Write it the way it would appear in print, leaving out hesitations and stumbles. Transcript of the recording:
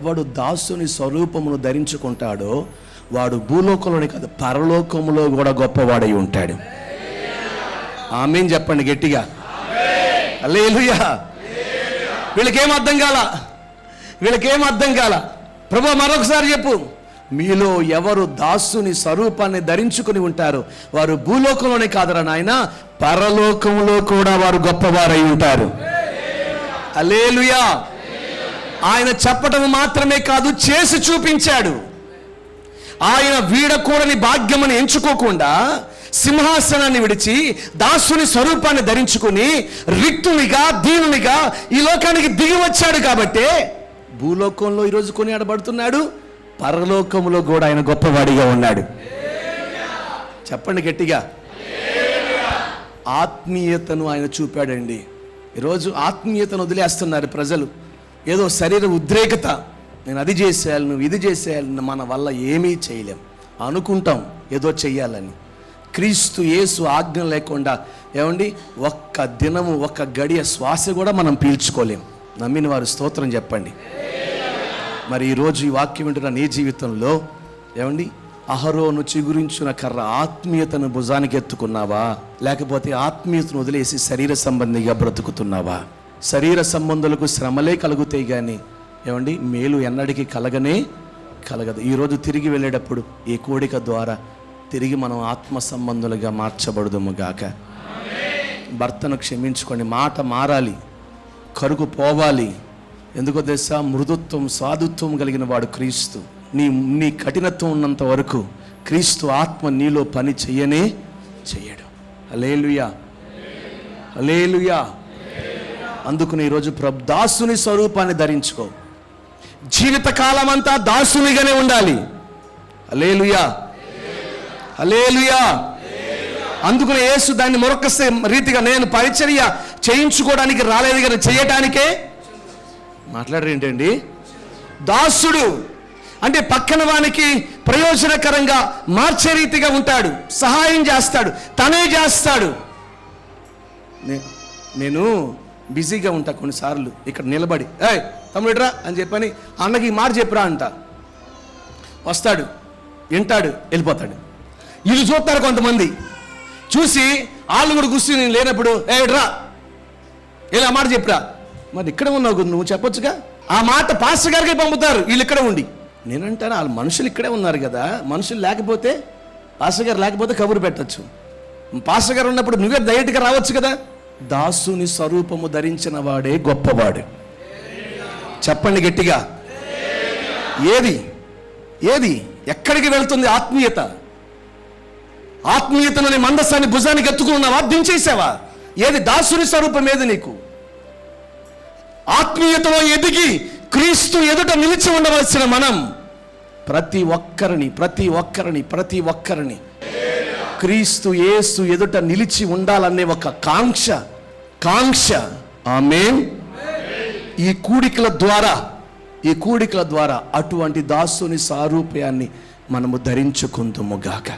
ఎవడు దాసుని స్వరూపమును ధరించుకుంటాడో వాడు భూలోకంలోనే కాదు పరలోకములో కూడా గొప్పవాడై ఉంటాడు. ఆమేన్ చెప్పండి గట్టిగా. హల్లెలూయా. వీళ్ళకేం అర్థం కాల. ప్రభు మరొకసారి చెప్పు. మీలో ఎవరు దాసుని స్వరూపాన్ని ధరించుకుని ఉంటారో వారు భూలోకంలోనే కాదురా నాయన, పరలోకంలో కూడా వారు గొప్పవారై ఉంటారు. హల్లెలూయా. ఆయన చెప్పటం మాత్రమే కాదు, చేసి చూపించాడు. ఆయన వీడకూడని భాగ్యమని ఎంచుకోకుండా సింహాసనాన్ని విడిచి దాసుని స్వరూపాన్ని ధరించుకుని రిక్తునిగా దీనునిగా ఈ లోకానికి దిగి వచ్చాడు. కాబట్టే భూలోకంలో ఈరోజు కొనియాడబడుతున్నాడు, పరలోకంలో కూడా ఆయన గొప్పవాడిగా ఉన్నాడు. చెప్పండి గట్టిగా. ఆత్మీయతను ఆయన చూపాడండి. ఈరోజు ఆత్మీయతను వదిలేస్తున్నారు ప్రజలు. ఏదో శరీర ఉద్రేకత, నేను అది చేసేయాలి, నువ్వు ఇది చేసేయాలి, మన వల్ల ఏమీ చేయలేం అనుకుంటాం ఏదో చెయ్యాలని. క్రీస్తు యేసు ఆజ్ఞ లేకుండా ఏమండి ఒక్క దినము ఒక్క గడియ శ్వాస కూడా మనం పీల్చుకోలేం. నమ్మిన వారు స్తోత్రం చెప్పండి. మరి ఈరోజు ఈ వాక్యం వింటున్న నీ జీవితంలో ఏమండి అహరోను చిగురించిన కర్ర ఆత్మీయతను భుజానికి ఎత్తుకున్నావా, లేకపోతే ఆత్మీయతను వదిలేసి శరీర సంబంధిగా బ్రతుకుతున్నావా? శరీర సంబంధులకు శ్రమలే కలుగుతాయి కానీ ఏమండి మేలు ఎన్నటికీ కలగదు. ఈరోజు తిరిగి వెళ్ళేటప్పుడు ఈ కోడిక ద్వారా తిరిగి మనం ఆత్మ సంబంధులుగా మార్చబడదుము గాక. భర్తను క్షమించుకోండి, మాట మారాలి, కరుగు పోవాలి. ఎందుకో తెలుసా, మృదుత్వం సాధుత్వం కలిగిన వాడు క్రీస్తు. నీ కఠినత్వం ఉన్నంత వరకు క్రీస్తు ఆత్మ నీలో పని చెయ్యడు. హల్లెలూయా, హల్లెలూయా. అందుకని ఈరోజు దాసుని స్వరూపాన్ని ధరించుకో. జీవితకాలం అంతా దాసునిగానే ఉండాలి. హల్లెలూయా, హల్లెలూయా. అందుకని యేసు దాన్ని మరొక రీతిగా నేను పరిచర్య చేయించుకోవడానికి రాలేదు కానీ చేయటానికే. మాట్లాడరేంటండి? దాసుడు అంటే పక్కన వానికి ప్రయోజనకరంగా మార్చే రీతిగా ఉంటాడు, సహాయం చేస్తాడు, తనే చేస్తాడు. నేను బిజీగా ఉంటా కొన్నిసార్లు ఇక్కడ నిలబడి, ఏయ్ తమ్ముడురా అని చెప్పని అన్నకి మాట చెప్పురా అంట. వస్తాడు, వింటాడు, వెళ్ళిపోతాడు. ఇది చూస్తారు కొంతమంది. చూసి వాళ్ళు కూడా కూర్చుని నేను లేనప్పుడు ఏడ్రా ఇలా మాట చెప్పురా. మరి ఇక్కడ ఉన్నావు నువ్వు చెప్పొచ్చుగా. ఆ మాట పాస్టర్ గారికి పంపుతారు, వీళ్ళు ఇక్కడ ఉండి. నేనంటాను వాళ్ళు మనుషులు ఇక్కడే ఉన్నారు కదా, మనుషులు లేకపోతే పాస్టర్ గారు లేకపోతే కబురు పెట్టచ్చు. పాస్టర్ గారు ఉన్నప్పుడు నువ్వే డైరెక్ట్గా రావచ్చు కదా. దాసుని స్వరూపము ధరించిన వాడే గొప్పవాడు. చెప్పండి గట్టిగా. ఏది ఎక్కడికి వెళ్తుంది ఆత్మీయత? ఆత్మీయతలోని మందసాన్ని భుజానికి ఎత్తుకున్నావా, దించేసావా? ఏది దాసుని స్వరూపం? ఏది నీకు? ఆత్మీయతలో ఎదిగి క్రీస్తు ఎదుట నిలిచి ఉండవలసిన మనం ప్రతి ఒక్కరిని క్రీస్తు యేసు ఎదుట నిలిచి ఉండాలనే ఒక కాంక్ష. ఆమేన్. ఈ కూడికల ద్వారా అటువంటి దాసుని సారూప్యాన్ని మనము ధరించుకుందుము గాక.